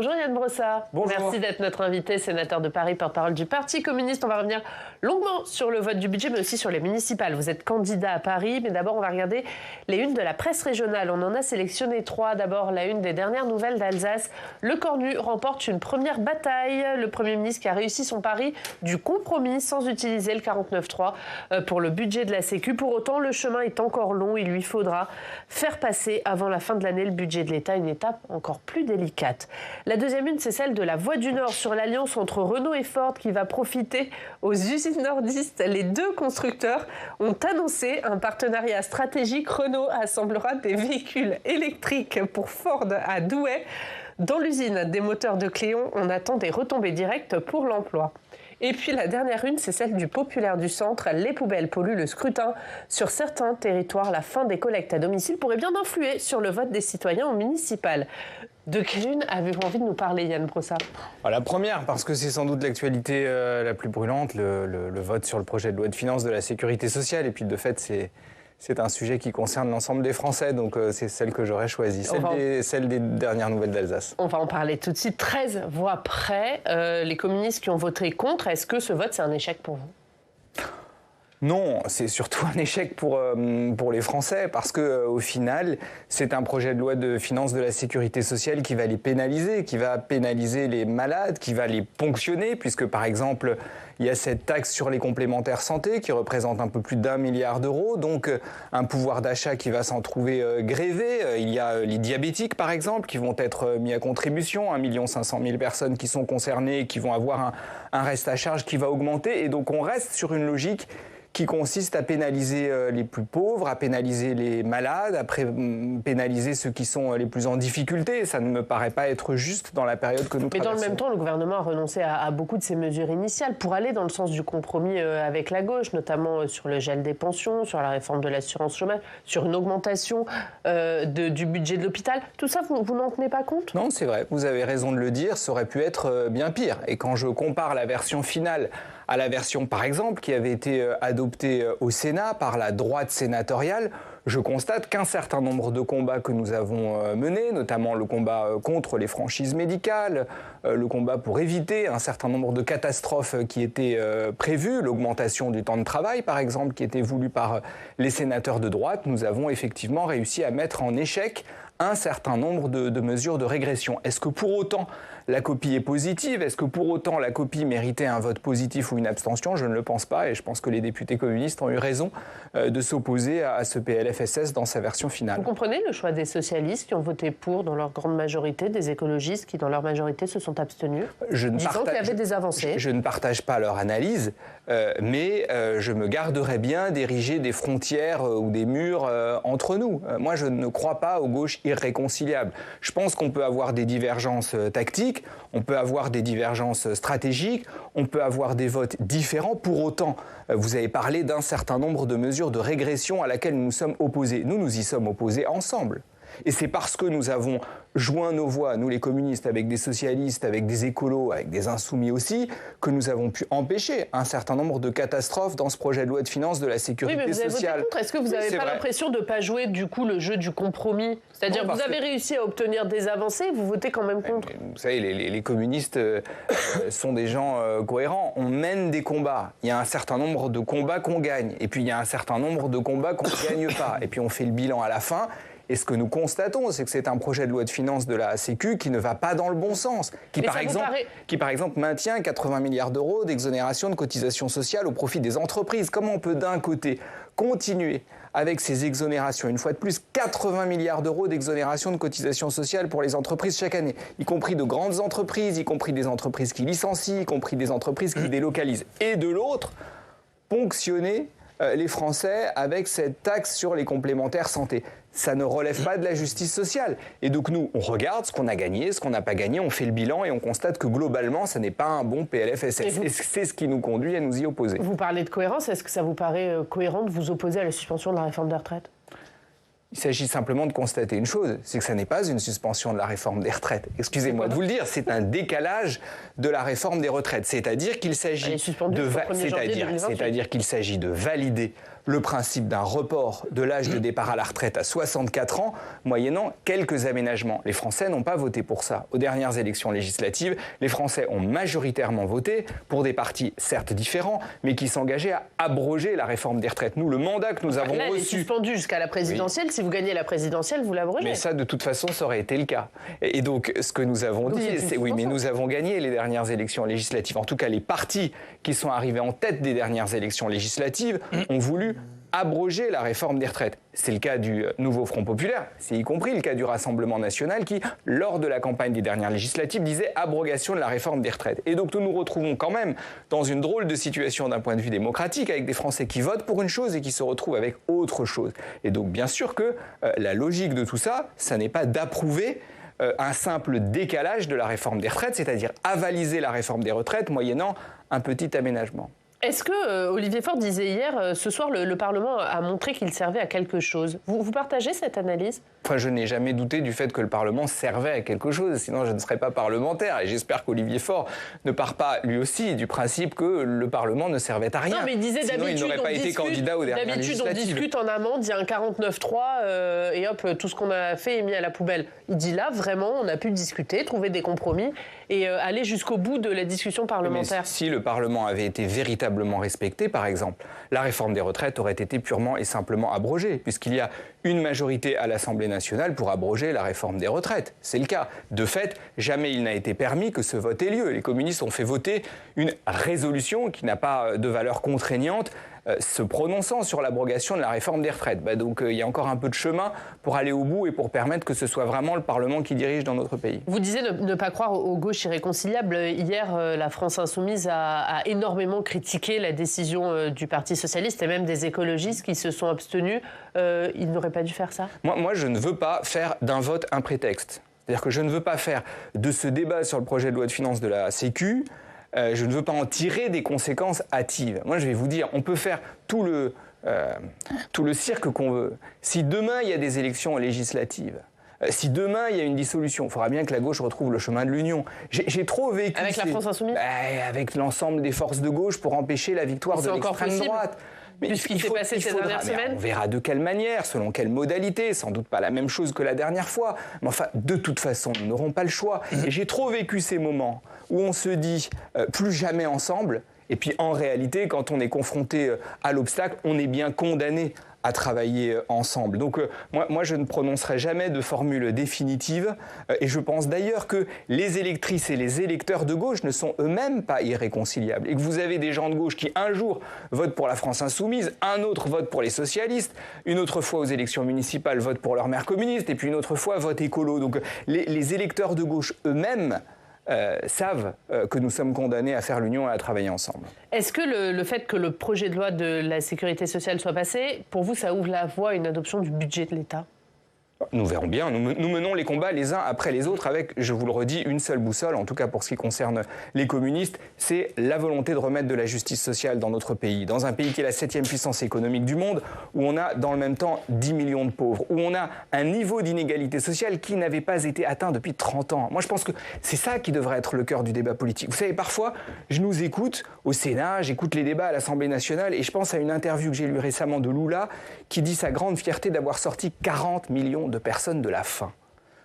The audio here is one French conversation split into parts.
Bonjour Yann Brossard. Bonjour. Merci d'être notre invité, sénateur de Paris, porte-parole du Parti communiste. On va revenir longuement sur le vote du budget, mais aussi sur les municipales. Vous êtes candidat à Paris, mais d'abord on va regarder les unes de la presse régionale. On en a sélectionné 3. D'abord la une des dernières nouvelles d'Alsace. Le Cornu remporte une première bataille. Le Premier ministre qui a réussi son pari du compromis sans utiliser le 49.3 pour le budget de la Sécu. Pour autant, le chemin est encore long. Il lui faudra faire passer avant la fin de l'année le budget de l'État, une étape encore plus délicate. La deuxième une, c'est celle de la Voix du Nord sur l'alliance entre Renault et Ford qui va profiter aux usines nordistes. Les deux constructeurs ont annoncé un partenariat stratégique. Renault assemblera des véhicules électriques pour Ford à Douai. Dans l'usine des moteurs de Cléon, on attend des retombées directes pour l'emploi. Et puis la dernière une, c'est celle du Populaire du Centre. Les poubelles polluent le scrutin. Sur certains territoires, la fin des collectes à domicile pourrait bien influer sur le vote des citoyens au municipal. De quelle une avez-vous envie de nous parler, Yann Brossard ? La première, parce que c'est sans doute l'actualité la plus brûlante, le vote sur le projet de loi de finances de la sécurité sociale. Et puis de fait, c'est un sujet qui concerne l'ensemble des Français, donc c'est celle que j'aurais choisie, celle des dernières nouvelles d'Alsace. On va en parler tout de suite. 13 voix près, les communistes qui ont voté contre. Est-ce que ce vote, c'est un échec pour vous ? Non, c'est surtout un échec pour les Français, parce que au final, c'est un projet de loi de finances de la sécurité sociale qui va les pénaliser, qui va pénaliser les malades, qui va les ponctionner, puisque par exemple, il y a cette taxe sur les complémentaires santé qui représente un peu plus d'1 milliard d'euros, donc un pouvoir d'achat qui va s'en trouver grévé. Il y a les diabétiques, par exemple, qui vont être mis à contribution, 1 500 000 personnes qui sont concernées, qui vont avoir un reste à charge qui va augmenter, et donc on reste sur une logique qui consiste à pénaliser les plus pauvres, à pénaliser les malades, à pénaliser ceux qui sont les plus en difficulté. Ça ne me paraît pas être juste dans la période que nous traversons. Mais dans le même temps, le gouvernement a renoncé à beaucoup de ses mesures initiales pour aller dans le sens du compromis avec la gauche, notamment sur le gel des pensions, sur la réforme de l'assurance chômage, sur une augmentation du budget de l'hôpital. Tout ça, vous n'en tenez pas compte ? Non, c'est vrai. Vous avez raison de le dire. Ça aurait pu être bien pire. Et quand je compare la version finale à la version, par exemple, qui avait été adoptée au Sénat par la droite sénatoriale, je constate qu'un certain nombre de combats que nous avons menés, notamment le combat contre les franchises médicales, le combat pour éviter un certain nombre de catastrophes qui étaient prévues, l'augmentation du temps de travail, par exemple, qui était voulue par les sénateurs de droite, nous avons effectivement réussi à mettre en échec un certain nombre de mesures de régression. Est-ce que pour autant la copie est positive ? Est-ce que pour autant la copie méritait un vote positif ou une abstention ? Je ne le pense pas, et je pense que les députés communistes ont eu raison de s'opposer à ce PLFSS dans sa version finale. Vous comprenez le choix des socialistes qui ont voté pour dans leur grande majorité, des écologistes qui dans leur majorité se sont abstenus, disant qu'il y avait des avancées ? Je ne partage pas leur analyse, mais je me garderais bien d'ériger des frontières ou des murs entre nous. Moi, je ne crois pas aux gauches irréconciliables. Je pense qu'on peut avoir des divergences tactiques, on peut avoir des divergences stratégiques, on peut avoir des votes différents. Pour autant, vous avez parlé d'un certain nombre de mesures de régression à laquelle nous sommes opposés. Nous y sommes opposés ensemble. Et c'est parce que nous avons joint nos voix, nous les communistes, avec des socialistes, avec des écolos, avec des insoumis aussi, que nous avons pu empêcher un certain nombre de catastrophes dans ce projet de loi de finances de la sécurité sociale. Oui, mais vous avez voté contre. Est-ce que vous n'avez pas l'impression de ne pas jouer du coup le jeu du compromis ? C'est-à-dire que vous avez réussi à obtenir des avancées, vous votez quand même contre. Vous savez, les communistes sont des gens cohérents. On mène des combats. Il y a un certain nombre de combats qu'on gagne. Et puis il y a un certain nombre de combats qu'on ne gagne pas. Et puis on fait le bilan à la fin. Et ce que nous constatons, c'est que c'est un projet de loi de finances de la Sécu qui ne va pas dans le bon sens, qui par exemple maintient 80 milliards d'euros d'exonération de cotisations sociales au profit des entreprises. Comment on peut d'un côté continuer avec ces exonérations, une fois de plus, 80 milliards d'euros d'exonération de cotisations sociales pour les entreprises chaque année, y compris de grandes entreprises, y compris des entreprises qui licencient, y compris des entreprises qui délocalisent. Et de l'autre, ponctionner les Français avec cette taxe sur les complémentaires santé. Ça ne relève pas de la justice sociale. Et donc nous, on regarde ce qu'on a gagné, ce qu'on n'a pas gagné, on fait le bilan et on constate que globalement, ça n'est pas un bon PLFSS. Et c'est ce qui nous conduit à nous y opposer. Vous parlez de cohérence, est-ce que ça vous paraît cohérent de vous opposer à la suspension de la réforme des retraites ? Il s'agit simplement de constater une chose, c'est que ça n'est pas une suspension de la réforme des retraites. Excusez-moi de vous le dire, c'est un décalage de la réforme des retraites. C'est-à-dire qu'il s'agit de valider le principe d'un report de l'âge de départ à la retraite à 64 ans, moyennant quelques aménagements. Les Français n'ont pas voté pour ça. Aux dernières élections législatives, les Français ont majoritairement voté pour des partis certes différents, mais qui s'engageaient à abroger la réforme des retraites. Nous, le mandat que nous avons là, elle est reçu... suspendue jusqu'à la présidentielle. Oui. Si vous gagnez la présidentielle, vous l'abrogez. Mais ça, de toute façon, ça aurait été le cas. Et donc, ce que nous avons dit, c'est oui, mais nous avons gagné les dernières élections législatives. En tout cas, les partis qui sont arrivés en tête des dernières élections législatives ont voulu abroger la réforme des retraites. C'est le cas du Nouveau Front Populaire, c'est y compris le cas du Rassemblement National qui, lors de la campagne des dernières législatives, disait abrogation de la réforme des retraites. Et donc nous nous retrouvons quand même dans une drôle de situation d'un point de vue démocratique avec des Français qui votent pour une chose et qui se retrouvent avec autre chose. Et donc bien sûr que la logique de tout ça, ça n'est pas d'approuver un simple décalage de la réforme des retraites, c'est-à-dire avaliser la réforme des retraites moyennant un petit aménagement. Est-ce que Olivier Faure disait hier, ce soir, le Parlement a montré qu'il servait à quelque chose. Vous partagez cette analyse ? Enfin, je n'ai jamais douté du fait que le Parlement servait à quelque chose, sinon je ne serais pas parlementaire. Et j'espère qu'Olivier Faure ne part pas, lui aussi, du principe que le Parlement ne servait à rien. Non, mais il disait sinon, il n'aurait pas été candidat aux dernières législatives. D'habitude, on discute en amende, il y a un 49-3, et hop, tout ce qu'on a fait est mis à la poubelle. Il dit là, vraiment, on a pu discuter, trouver des compromis et aller jusqu'au bout de la discussion parlementaire. Mais si le Parlement avait été véritablement respecté, par exemple, la réforme des retraites aurait été purement et simplement abrogée, puisqu'il y a une majorité à l'Assemblée nationale pour abroger la réforme des retraites. C'est le cas. De fait, jamais il n'a été permis que ce vote ait lieu. Les communistes ont fait voter une résolution qui n'a pas de valeur contraignante se prononçant sur l'abrogation de la réforme des retraites. Donc il y a encore un peu de chemin pour aller au bout et pour permettre que ce soit vraiment le Parlement qui dirige dans notre pays. Vous disiez ne pas croire aux gauches irréconciliables. Hier, la France Insoumise a énormément critiqué la décision du Parti Socialiste et même des écologistes qui se sont abstenus. Ils n'auraient pas dû faire ça ? Moi, je ne veux pas faire d'un vote un prétexte. C'est-à-dire que je ne veux pas faire de ce débat sur le projet de loi de finances de la Sécu je ne veux pas en tirer des conséquences hâtives. Moi, je vais vous dire, on peut faire tout le cirque qu'on veut. Si demain, il y a des élections législatives, si demain, il y a une dissolution, il faudra bien que la gauche retrouve le chemin de l'union. J'ai trop vécu... Avec la France Insoumise avec l'ensemble des forces de gauche pour empêcher la victoire de l'extrême droite. Mais ce qui s'est passé ces dernières semaines. On verra de quelle manière, selon quelle modalité, sans doute pas la même chose que la dernière fois. Mais enfin, de toute façon, nous n'aurons pas le choix. Et j'ai trop vécu ces moments où on se dit plus jamais ensemble. Et puis en réalité, quand on est confronté à l'obstacle, on est bien condamné à travailler ensemble. Donc moi, je ne prononcerai jamais de formule définitive et je pense d'ailleurs que les électrices et les électeurs de gauche ne sont eux-mêmes pas irréconciliables et que vous avez des gens de gauche qui un jour votent pour la France Insoumise, un autre vote pour les socialistes, une autre fois aux élections municipales votent pour leur maire communiste et puis une autre fois vote écolo. Donc les électeurs de gauche eux-mêmes savent que nous sommes condamnés à faire l'union et à travailler ensemble. Est-ce que le fait que le projet de loi de la sécurité sociale soit passé, pour vous, ça ouvre la voie à une adoption du budget de l'État ? Nous verrons bien. Nous menons les combats les uns après les autres avec, je vous le redis, une seule boussole, en tout cas pour ce qui concerne les communistes, c'est la volonté de remettre de la justice sociale dans notre pays. Dans un pays qui est la 7e puissance économique du monde, où on a dans le même temps 10 millions de pauvres, où on a un niveau d'inégalité sociale qui n'avait pas été atteint depuis 30 ans. Moi, je pense que c'est ça qui devrait être le cœur du débat politique. Vous savez, parfois, je nous écoute au Sénat, j'écoute les débats à l'Assemblée nationale et je pense à une interview que j'ai lue récemment de Lula qui dit sa grande fierté d'avoir sorti 40 millions de personnes de la faim.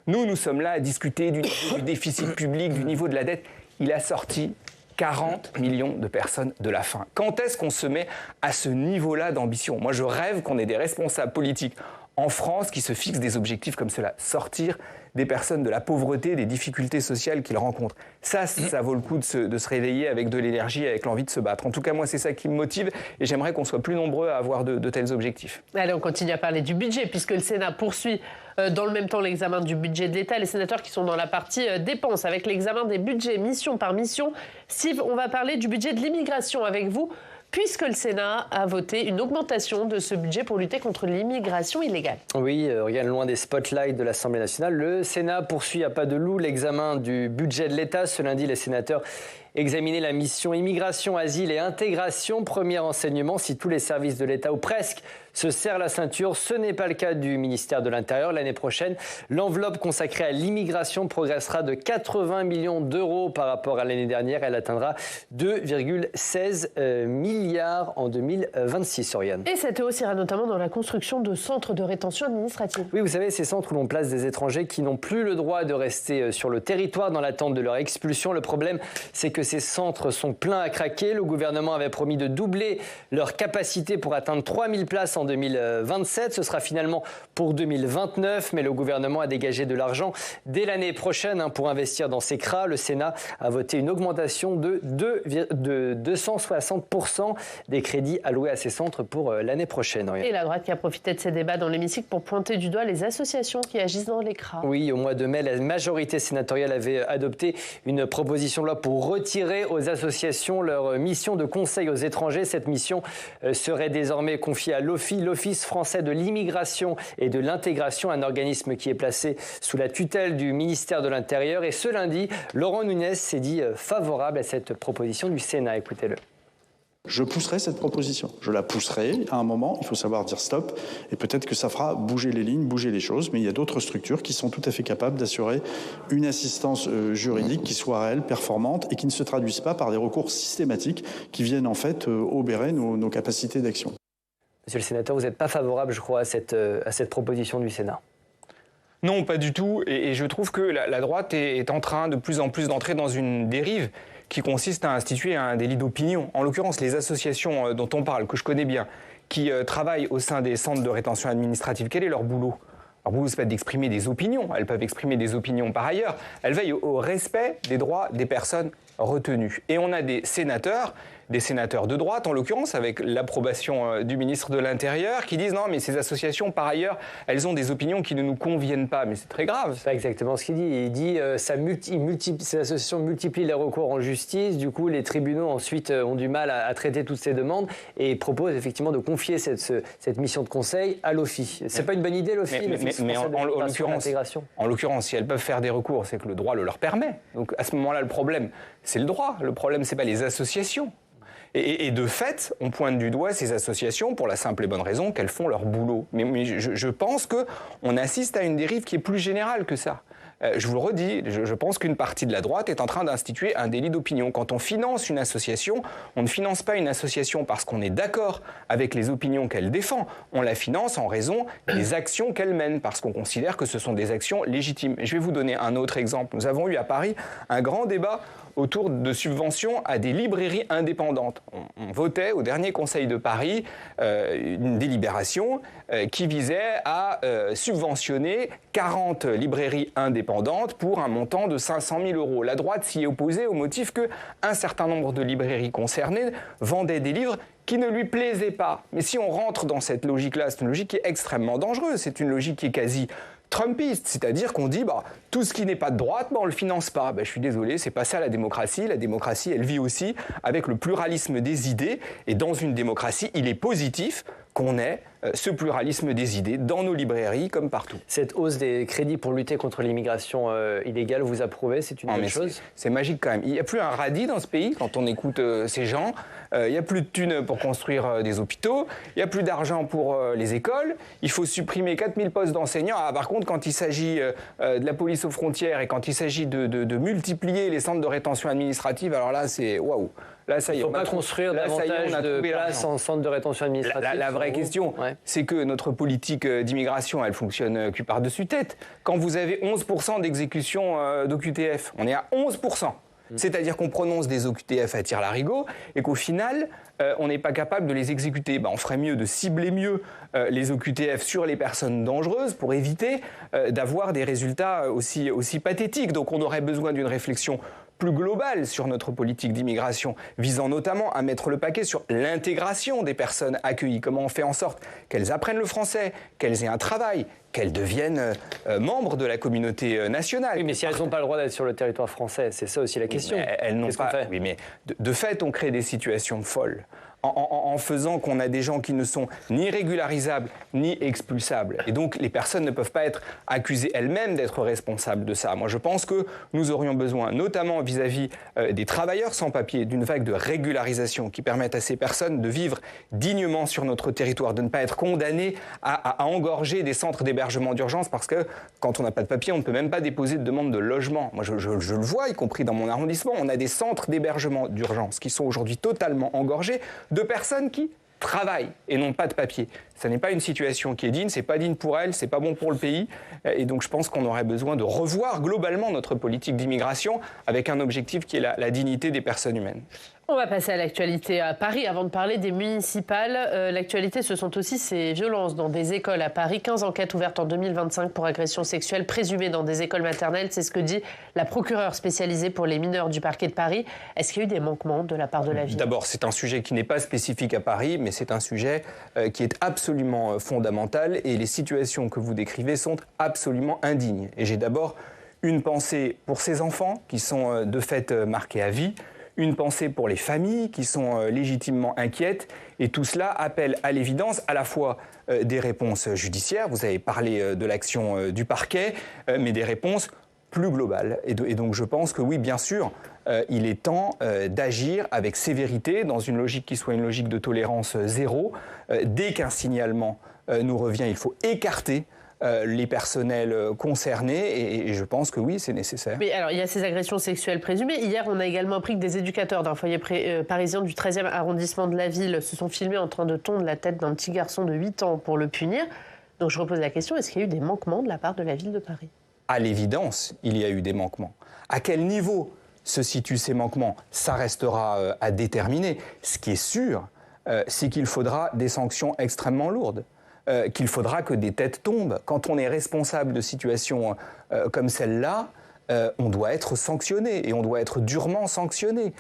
Nous sommes là à discuter du niveau du déficit public, du niveau de la dette. Il a sorti 40 millions de personnes de la faim. Quand est-ce qu'on se met à ce niveau-là d'ambition ? Moi, je rêve qu'on ait des responsables politiques en France qui se fixent des objectifs comme cela. Sortir des personnes de la pauvreté, des difficultés sociales qu'ils rencontrent. Ça vaut le coup de se réveiller avec de l'énergie, avec l'envie de se battre. En tout cas, moi, c'est ça qui me motive et j'aimerais qu'on soit plus nombreux à avoir de tels objectifs. Allez, on continue à parler du budget puisque le Sénat poursuit dans le même temps l'examen du budget de l'État. Les sénateurs qui sont dans la partie dépenses avec l'examen des budgets mission par mission. Steve, on va parler du budget de l'immigration avec vous, puisque le Sénat a voté une augmentation de ce budget pour lutter contre l'immigration illégale. Oui, rien loin des spotlights de l'Assemblée nationale. Le Sénat poursuit à pas de loup l'examen du budget de l'État. Ce lundi, les sénateurs examinaient la mission immigration, asile et intégration. Premier enseignement, si tous les services de l'État, ou presque, se serre la ceinture. Ce n'est pas le cas du ministère de l'Intérieur. L'année prochaine, l'enveloppe consacrée à l'immigration progressera de 80 millions d'euros par rapport à l'année dernière. Elle atteindra 2,16 milliards en 2026, Oriane. Et cette hausse ira notamment dans la construction de centres de rétention administrative. Oui, vous savez, ces centres où l'on place des étrangers qui n'ont plus le droit de rester sur le territoire dans l'attente de leur expulsion. Le problème, c'est que ces centres sont pleins à craquer. Le gouvernement avait promis de doubler leur capacité pour atteindre 3000 places en 2027. Ce sera finalement pour 2029, mais le gouvernement a dégagé de l'argent dès l'année prochaine pour investir dans ces CRA. Le Sénat a voté une augmentation de 260% des crédits alloués à ces centres pour l'année prochaine. Et la droite qui a profité de ces débats dans l'hémicycle pour pointer du doigt les associations qui agissent dans les CRA. Oui, au mois de mai, la majorité sénatoriale avait adopté une proposition de loi pour retirer aux associations leur mission de conseil aux étrangers. Cette mission serait désormais confiée à l'OFII, l'Office français de l'immigration et de l'intégration, un organisme qui est placé sous la tutelle du ministère de l'Intérieur. Et ce lundi, Laurent Nunez s'est dit favorable à cette proposition du Sénat. Écoutez-le. Je pousserai cette proposition. Je la pousserai. À un moment, il faut savoir dire stop. Et peut-être que ça fera bouger les lignes, bouger les choses. Mais il y a d'autres structures qui sont tout à fait capables d'assurer une assistance juridique qui soit réelle, performante et qui ne se traduise pas par des recours systématiques qui viennent en fait obérer nos capacités d'action. Monsieur le sénateur, vous n'êtes pas favorable, je crois, à cette proposition du Sénat. Non, pas du tout. Et je trouve que la droite est en train de plus en plus d'entrer dans une dérive qui consiste à instituer un délit d'opinion. En l'occurrence, les associations dont on parle, que je connais bien, qui travaillent au sein des centres de rétention administrative, quel est leur boulot ? Leur boulot, ce n'est pas d'exprimer des opinions. Elles peuvent exprimer des opinions par ailleurs. Elles veillent au respect des droits des personnes retenues. Et on a des sénateurs de droite, en l'occurrence, avec l'approbation du ministre de l'Intérieur, qui disent non, mais ces associations, par ailleurs, elles ont des opinions qui ne nous conviennent pas. Mais c'est très grave. C'est pas exactement ce qu'il dit. Il dit ces associations multiplient les recours en justice. Du coup, les tribunaux ensuite ont du mal à traiter toutes ces demandes et proposent effectivement de confier cette mission de conseil à l'OFII. C'est pas une bonne idée, l'OFII, mais en l'occurrence, si elles peuvent faire des recours, c'est que le droit le leur permet. Donc à ce moment-là, le problème, c'est le droit. Le problème, c'est pas les associations. Et de fait, on pointe du doigt ces associations pour la simple et bonne raison qu'elles font leur boulot. Mais je pense qu'on assiste à une dérive qui est plus générale que ça. Je vous le redis, je pense qu'une partie de la droite est en train d'instituer un délit d'opinion. Quand on finance une association, on ne finance pas une association parce qu'on est d'accord avec les opinions qu'elle défend. On la finance en raison des actions qu'elle mène, parce qu'on considère que ce sont des actions légitimes. Je vais vous donner un autre exemple. Nous avons eu à Paris un grand débat autour de subventions à des librairies indépendantes. On votait au dernier Conseil de Paris une délibération qui visait à subventionner 40 librairies indépendantes pour un montant de 500 000 euros. La droite s'y est opposée au motif qu'un certain nombre de librairies concernées vendaient des livres qui ne lui plaisaient pas. Mais si on rentre dans cette logique-là, c'est une logique qui est extrêmement dangereuse. C'est une logique qui est quasi trumpiste, c'est-à-dire qu'on dit tout ce qui n'est pas de droite, on ne le finance pas. Je suis désolé, c'est pas ça la démocratie. La démocratie, elle vit aussi avec le pluralisme des idées. Et dans une démocratie, il est positif qu'on ait ce pluralisme des idées dans nos librairies comme partout. Cette hausse des crédits pour lutter contre l'immigration illégale, vous approuvez? C'est une bonne chose? C'est magique quand même. Il n'y a plus un radis dans ce pays quand on écoute ces gens. Il n'y a plus de thunes pour construire des hôpitaux. Il n'y a plus d'argent pour les écoles. Il faut supprimer 4000 postes d'enseignants. Par contre, quand il s'agit de la police aux frontières et quand il s'agit de multiplier les centres de rétention administrative, alors là, c'est waouh. Là, ça y est, il ne faut pas construire davantage de places en centre de rétention administrative. La vraie question, c'est que notre politique d'immigration, elle fonctionne cul par-dessus tête. Quand vous avez 11% d'exécution d'OQTF, on est à 11%. C'est-à-dire qu'on prononce des OQTF à tire-larigot et qu'au final, on n'est pas capable de les exécuter. On ferait mieux de cibler mieux les OQTF sur les personnes dangereuses pour éviter d'avoir des résultats aussi pathétiques. Donc on aurait besoin d'une réflexion plus globale sur notre politique d'immigration, visant notamment à mettre le paquet sur l'intégration des personnes accueillies. Comment on fait en sorte qu'elles apprennent le français, qu'elles aient un travail, qu'elles deviennent membres de la communauté nationale. Oui, mais si elles n'ont pas le droit d'être sur le territoire français, c'est ça aussi la question. Elles n'ont pas. Oui, mais de fait, on crée des situations folles. en faisant qu'on a des gens qui ne sont ni régularisables ni expulsables. Et donc les personnes ne peuvent pas être accusées elles-mêmes d'être responsables de ça. Moi je pense que nous aurions besoin, notamment vis-à-vis des travailleurs sans papier, d'une vague de régularisation qui permette à ces personnes de vivre dignement sur notre territoire, de ne pas être condamnées à engorger des centres d'hébergement d'urgence parce que quand on n'a pas de papier, on ne peut même pas déposer de demande de logement. Moi, je le vois, y compris dans mon arrondissement, on a des centres d'hébergement d'urgence qui sont aujourd'hui totalement engorgés de personnes qui travaillent et n'ont pas de papier. Ça n'est pas une situation qui est digne, c'est pas digne pour elles, c'est pas bon pour le pays. Et donc je pense qu'on aurait besoin de revoir globalement notre politique d'immigration avec un objectif qui est la dignité des personnes humaines. On va passer à l'actualité à Paris avant de parler des municipales. L'actualité, ce sont aussi ces violences dans des écoles à Paris. 15 enquêtes ouvertes en 2025 pour agressions sexuelles présumées dans des écoles maternelles. C'est ce que dit la procureure spécialisée pour les mineurs du parquet de Paris. Est-ce qu'il y a eu des manquements de la part de la ville ? D'abord, c'est un sujet qui n'est pas spécifique à Paris, mais c'est un sujet qui est absolument fondamental. Et les situations que vous décrivez sont absolument indignes. Et j'ai d'abord une pensée pour ces enfants qui sont de fait marqués à vie. Une pensée pour les familles qui sont légitimement inquiètes. Et tout cela appelle à l'évidence à la fois des réponses judiciaires, vous avez parlé de l'action du parquet, mais des réponses plus globales. Et donc je pense que oui, bien sûr, il est temps d'agir avec sévérité dans une logique qui soit une logique de tolérance zéro. Dès qu'un signalement nous revient, il faut écarter les personnels concernés et je pense que oui, c'est nécessaire. Oui, alors il y a ces agressions sexuelles présumées. Hier, on a également appris que des éducateurs d'un foyer parisien du 13e arrondissement de la ville se sont filmés en train de tondre la tête d'un petit garçon de 8 ans pour le punir. Donc je repose la question, est-ce qu'il y a eu des manquements de la part de la ville de Paris ? À l'évidence, il y a eu des manquements. À quel niveau se situent ces manquements ? Ça restera à déterminer. Ce qui est sûr, c'est qu'il faudra des sanctions extrêmement lourdes. Qu'il faudra que des têtes tombent. Quand on est responsable de situations comme celle-là, on doit être sanctionné et on doit être durement sanctionné.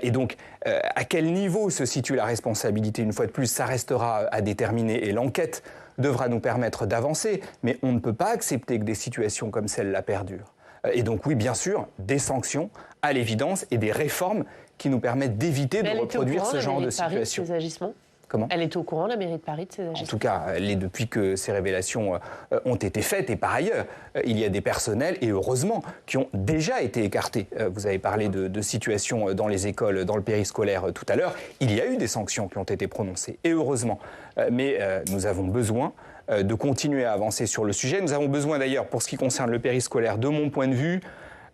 Et donc, à quel niveau se situe la responsabilité ? Une fois de plus, ça restera à déterminer et l'enquête devra nous permettre d'avancer. Mais on ne peut pas accepter que des situations comme celle-là perdurent. Et donc oui, bien sûr, des sanctions à l'évidence et des réformes qui nous permettent d'éviter de reproduire ce genre de situation. Ces agissements ? Comment ? Elle est au courant, la mairie de Paris, de ces agissements ? En tout cas, elle est depuis que ces révélations ont été faites. Et par ailleurs, il y a des personnels, et heureusement, qui ont déjà été écartés. Vous avez parlé de situations dans les écoles, dans le périscolaire tout à l'heure. Il y a eu des sanctions qui ont été prononcées, et heureusement. Mais nous avons besoin de continuer à avancer sur le sujet. Nous avons besoin d'ailleurs, pour ce qui concerne le périscolaire, de mon point de vue,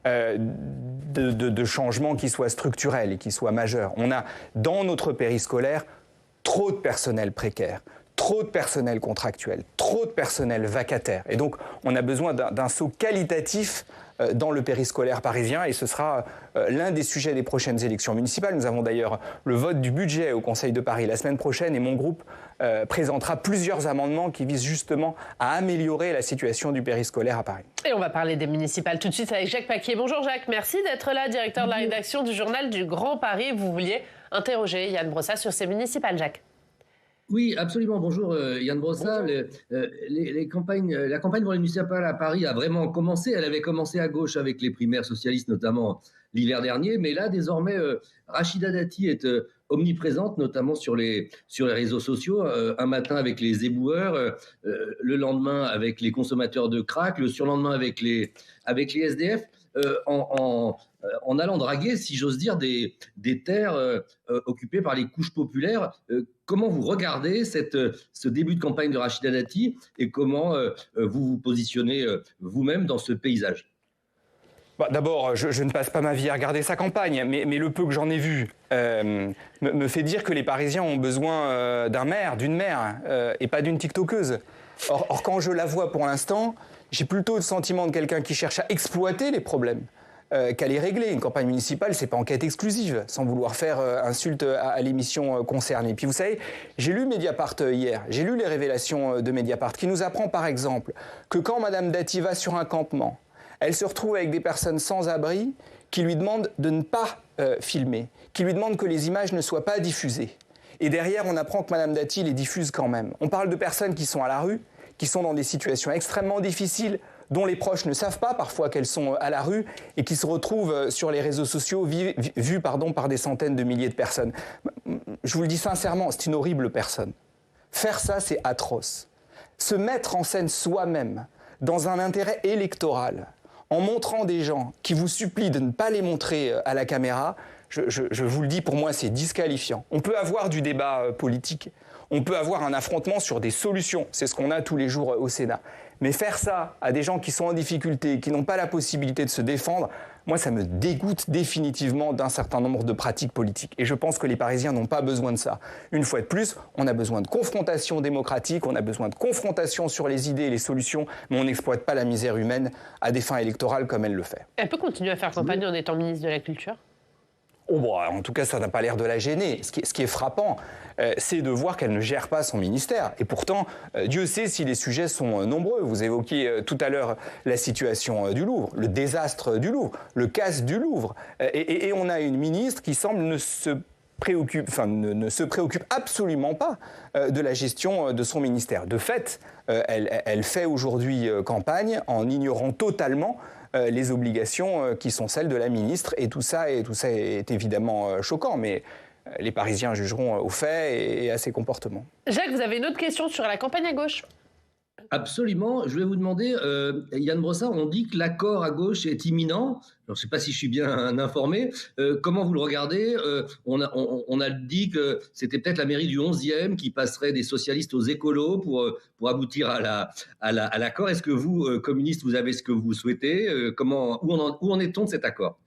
de changements qui soient structurels et qui soient majeurs. On a, dans notre périscolaire, trop de personnel précaire, trop de personnel contractuel, trop de personnel vacataire. Et donc, on a besoin d'un saut qualitatif dans le périscolaire parisien et ce sera l'un des sujets des prochaines élections municipales. Nous avons d'ailleurs le vote du budget au Conseil de Paris la semaine prochaine et mon groupe présentera plusieurs amendements qui visent justement à améliorer la situation du périscolaire à Paris. Et on va parler des municipales tout de suite avec Jacques Paquier. Bonjour Jacques, merci d'être là, directeur de la rédaction du journal du Grand Paris. Vous vouliez interroger Yann Brossat sur ces municipales, Jacques. Oui, absolument. Bonjour Yann Brossat. La campagne pour les municipales à Paris a vraiment commencé. Elle avait commencé à gauche avec les primaires socialistes, notamment l'hiver dernier. Mais là, désormais, Rachida Dati est omniprésente, notamment sur les réseaux sociaux. Un matin avec les éboueurs, le lendemain avec les consommateurs de crack, le surlendemain avec les SDF. En allant draguer, si j'ose dire, des terres occupées par les couches populaires. Comment vous regardez ce début de campagne de Rachida Dati et comment vous vous positionnez vous-même dans ce paysage ? D'abord, je ne passe pas ma vie à regarder sa campagne, mais le peu que j'en ai vu me fait dire que les Parisiens ont besoin d'un maire, d'une maire, et pas d'une tiktokeuse. Or, quand je la vois pour l'instant, j'ai plutôt le sentiment de quelqu'un qui cherche à exploiter les problèmes qu'à les régler. Une campagne municipale, c'est pas enquête exclusive, sans vouloir faire insulte à l'émission concernée. Puis vous savez, j'ai lu Mediapart hier, j'ai lu les révélations de Mediapart, qui nous apprend par exemple que quand Madame Dati va sur un campement, elle se retrouve avec des personnes sans abri qui lui demandent de ne pas filmer, qui lui demandent que les images ne soient pas diffusées. Et derrière, on apprend que Madame Dati les diffuse quand même. On parle de personnes qui sont à la rue, qui sont dans des situations extrêmement difficiles, dont les proches ne savent pas parfois qu'elles sont à la rue et qui se retrouvent sur les réseaux sociaux vues par des centaines de milliers de personnes. je vous le dis sincèrement, c'est une horrible personne. Faire ça, c'est atroce. Se mettre en scène soi-même dans un intérêt électoral, en montrant des gens qui vous supplient de ne pas les montrer à la caméra, je vous le dis, pour moi, c'est disqualifiant. On peut avoir du débat politique, on peut avoir un affrontement sur des solutions, c'est ce qu'on a tous les jours au Sénat. Mais faire ça à des gens qui sont en difficulté, qui n'ont pas la possibilité de se défendre, moi, ça me dégoûte définitivement d'un certain nombre de pratiques politiques. Et je pense que les Parisiens n'ont pas besoin de ça. Une fois de plus, on a besoin de confrontation démocratique, on a besoin de confrontation sur les idées et les solutions, mais on n'exploite pas la misère humaine à des fins électorales comme elle le fait. Elle peut continuer à faire campagne en étant ministre de la Culture ? Oh bon, en tout cas, ça n'a pas l'air de la gêner. Ce qui est frappant, c'est de voir qu'elle ne gère pas son ministère. Et pourtant, Dieu sait si les sujets sont nombreux. Vous évoquiez tout à l'heure la situation du Louvre, le désastre du Louvre, le casse du Louvre. Et on a une ministre qui semble ne se préoccupe absolument pas de la gestion de son ministère. De fait, elle fait aujourd'hui campagne en ignorant totalement les obligations qui sont celles de la ministre. Et tout ça est évidemment choquant, mais les Parisiens jugeront aux faits et à ses comportements. Jacques, vous avez une autre question sur la campagne à gauche ? Absolument. Je voulais vous demander, Yann Brossard, on dit que l'accord à gauche est imminent. Alors, je ne sais pas si je suis bien informé. Comment vous le regardez ? On a dit que c'était peut-être la mairie du 11e qui passerait des socialistes aux écolos pour aboutir à l'accord. Est-ce que vous, communistes, vous avez ce que vous souhaitez ? Où en est-on de cet accord ?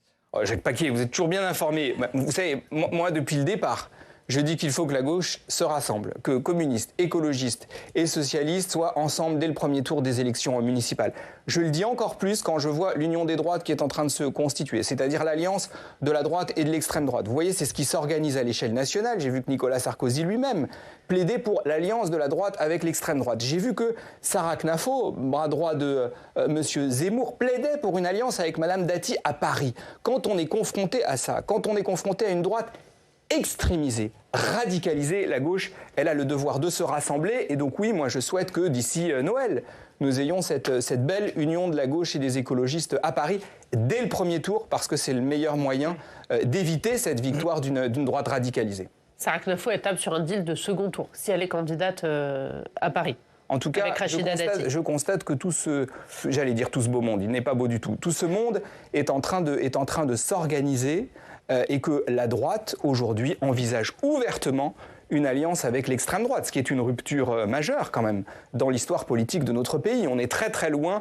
Jacques Paquet, vous êtes toujours bien informé. Vous savez, moi, depuis le départ, je dis qu'il faut que la gauche se rassemble, que communistes, écologistes et socialistes soient ensemble dès le premier tour des élections municipales. Je le dis encore plus quand je vois l'union des droites qui est en train de se constituer, c'est-à-dire l'alliance de la droite et de l'extrême droite. Vous voyez, c'est ce qui s'organise à l'échelle nationale. J'ai vu que Nicolas Sarkozy lui-même plaidait pour l'alliance de la droite avec l'extrême droite. J'ai vu que Sarah Knafo, bras droit de M. Zemmour, plaidait pour une alliance avec Mme Dati à Paris. Quand on est confronté à ça, quand on est confronté à une droite extrémisée, radicalisée, la gauche, elle a le devoir de se rassembler. Et donc oui, moi je souhaite que d'ici Noël, nous ayons cette belle union de la gauche et des écologistes à Paris dès le premier tour, parce que c'est le meilleur moyen d'éviter cette victoire d'une droite radicalisée. Sarah Knafo, elle tape sur un deal de second tour, si elle est candidate à Paris. En tout cas, je constate que tout ce beau monde, il n'est pas beau du tout. Tout ce monde est en train de s'organiser et que la droite, aujourd'hui, envisage ouvertement une alliance avec l'extrême droite, ce qui est une rupture majeure quand même dans l'histoire politique de notre pays. On est très très loin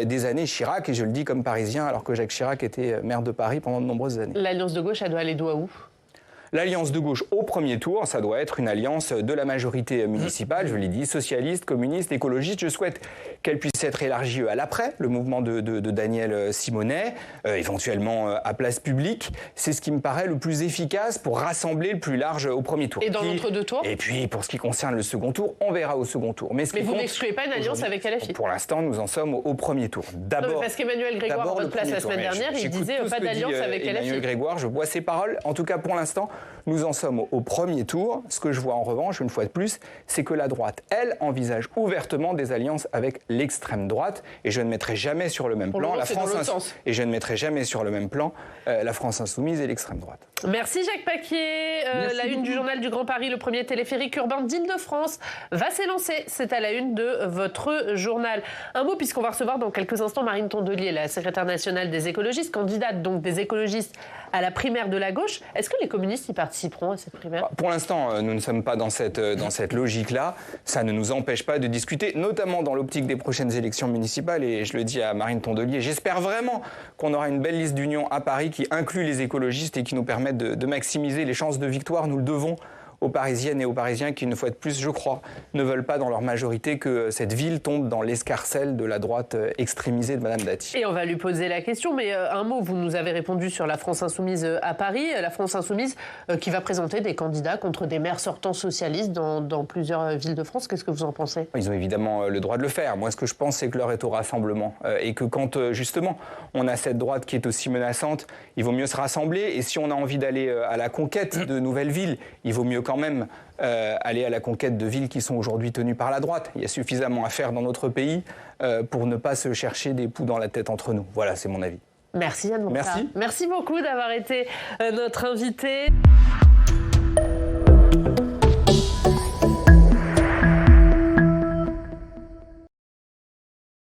des années Chirac, et je le dis comme Parisien, alors que Jacques Chirac était maire de Paris pendant de nombreuses années. L'alliance de gauche, elle doit aller d'où à où ? L'alliance de gauche au premier tour, ça doit être une alliance de la majorité municipale, je l'ai dit, socialiste, communiste, écologiste. Je souhaite qu'elle puisse être élargie à l'après, le mouvement de Daniel Simonet, éventuellement à place publique. C'est ce qui me paraît le plus efficace pour rassembler le plus large au premier tour. Et dans l'entre-deux tours ? Et puis, pour ce qui concerne le second tour, on verra au second tour. Mais vous n'excluez pas une alliance avec LFI ? Pour l'instant, nous en sommes au premier tour. D'abord, parce qu'Emmanuel Grégoire, à votre place la semaine dernière, il disait pas d'alliance avec LFI. Emmanuel Grégoire, je bois ses paroles. En tout cas, pour l'instant, nous en sommes au premier tour. Ce que je vois en revanche, une fois de plus, c'est que la droite, elle, envisage ouvertement des alliances avec l'extrême droite. Et je ne mettrai jamais sur le même plan la France insoumise et l'extrême droite. Merci Jacques Paquier. La une du journal du Grand Paris, le premier téléphérique urbain d'Île-de-France va s'élancer. C'est à la une de votre journal. Un mot, puisqu'on va recevoir dans quelques instants Marine Tondelier, la secrétaire nationale des écologistes, candidate donc des écologistes à la primaire de la gauche. Est-ce que les communistes y participeront à cette primaire ? Pour l'instant, nous ne sommes pas dans cette logique-là. Ça ne nous empêche pas de discuter, notamment dans l'optique des prochaines élections municipales. Et je le dis à Marine Tondelier, j'espère vraiment qu'on aura une belle liste d'union à Paris qui inclut les écologistes et qui nous permette de maximiser les chances de victoire. Nous le devons aux Parisiennes et aux Parisiens qui, une fois de plus, je crois, ne veulent pas dans leur majorité que cette ville tombe dans l'escarcelle de la droite extrémisée de Mme Dati. Et on va lui poser la question, mais un mot, vous nous avez répondu sur la France Insoumise à Paris, la France Insoumise qui va présenter des candidats contre des maires sortants socialistes dans plusieurs villes de France. Qu'est-ce que vous en pensez ? Ils ont évidemment le droit de le faire. Moi, ce que je pense, c'est que l'heure est au rassemblement et que quand, justement, on a cette droite qui est aussi menaçante, il vaut mieux se rassembler. Et si on a envie d'aller à la conquête de nouvelles villes, il vaut mieux quand même aller à la conquête de villes qui sont aujourd'hui tenues par la droite. Il y a suffisamment à faire dans notre pays pour ne pas se chercher des poux dans la tête entre nous. Voilà, c'est mon avis. Merci Yann Brossard. Merci. Merci beaucoup d'avoir été notre invité.